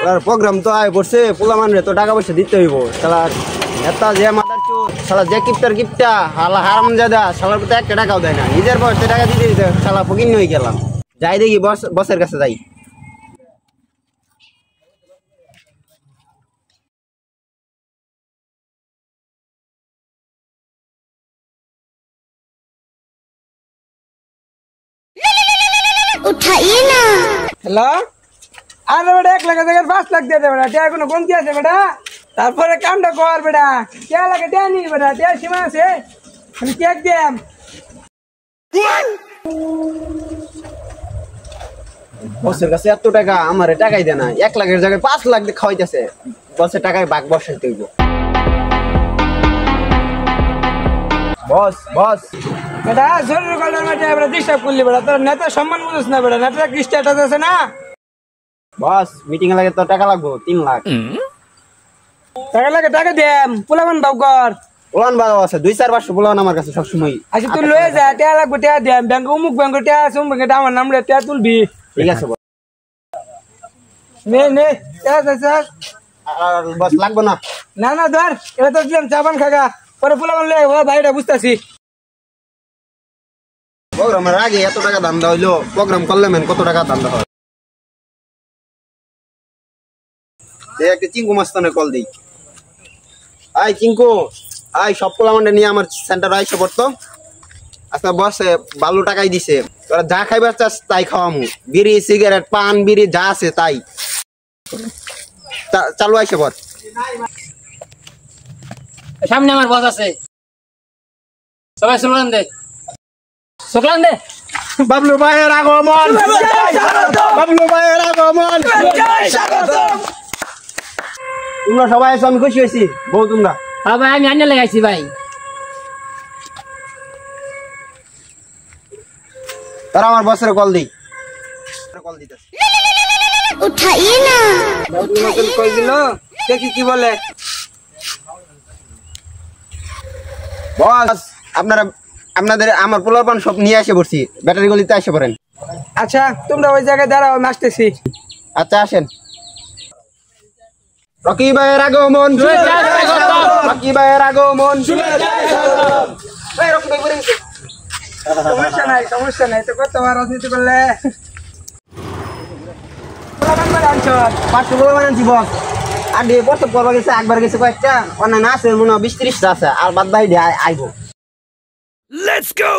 শালার প্রোগ্রাম তো আয় পড়ছে পোলা মানে তো টাকা পয়সা দিতে হইব শালার নেতা যে মাদার চোর শালা যে কিপটা হালা হারামজাদা শালার প্রতি একটা টাকাও দেয় না নিজের পয়সা টাকা দিতে দিতে শালা ফকির হয়ে গেলাম যাই দেখি বসের কাছে যাই उठाइए ना। हेलो अरे बेटा 1 लाख जगह 5 लाख दे दे बेटा क्या कोनो कमती আছে बेटा তারপরে কামটা কর বেটা क्या লাগে দে নি বেটা দে সীমা আছে আমি চেক দেম বসের কাছে এত টাকা আমারে টাকাই দেয় না 1 লাখের জায়গায় 5 লাখ দিয়ে খাওয়াইতেছে বসের টাকায় ভাগ বসাইতে হইব বস বেটা জরুরি কলার মাঠে বেটা ডিস্টার্ব করলি বেটা তোর নেতা সম্মান বুঝছ না বেটা নেতা কি স্ট্যাটাস আছে না বস মিটিং এ লাগে তো টাকা লাগবে 3 লাখ টাকা লাগে টাকা দেম পোলাবান দাও কর ওলান বাবা আছে 2-4 পোলাবান আমার কাছে সব সময় আচ্ছা তুই লয়ে যা টাকা লাগবে টাকা দেম ব্যাংক অমুক ব্যাংক টাকা আছে অমুক ব্যাংকে আমার নাম রে টাকা তুলবি ঠিক আছে বস নে টাকা স্যার আর বস লাগবে না না ধর এটা তো দিলাম চাপান খাগা পরে পোলাবান লয়ে ও ভাইটা বুঝতাছি প্রোগ্রামের আগে এত টাকা দাম দেওয়া হইলো প্রোগ্রাম করলে মেন কত টাকা দাম দেওয়া হয় একটা চিঙ্কু মাস্তানে কল দিই আই চিঙ্কু আই সব পোলামান্ডে নিয়ে আমার সেন্টার আইসে পড়তো আচ্ছা বসে ভালো টাকাই দিছে তোরা যা খাইবার চাস তাই খাওয়ামু বিড়ি সিগারেট পান বিড়ি যা আছে তাই চালু আইসে পড় সামনে আমার বস আছে সবাই শুক্লান দে বাবলু ভাইয়ের আগমন তোমরা সবাই এসে আমি খুশি হয়েছি বউ তোমরা হ্যাঁ ভাই আমি আন্না লাগাইছি ভাই তারা আমার বসের কল দিই কল দিতেছে उठाइए ना। কই দিল দেখি কি বলে বস আপনাদের আমার পোলাপান সব নিয়ে এসে পড়ছি ব্যাটারি গলিতে এসে পড়েন আচ্ছা তোমরা ওই জায়গায় দাঁড়াও আমি আসতেছি আচ্ছা আসেন রকি ভাইয়ের আগমন রকি ভাইয়ের আগমন সমস্যা নাই তো কত রাজনীতি করলে পাঁচশো বলে বানাচ্ছি বস আর দিয়ে প্রস্তাব করবা গেছে একবার গেছে কয়েকটা অন্যান্য আছে মনে হয় 20-30টা আছে আর বাদ বাই আইবো Let's go!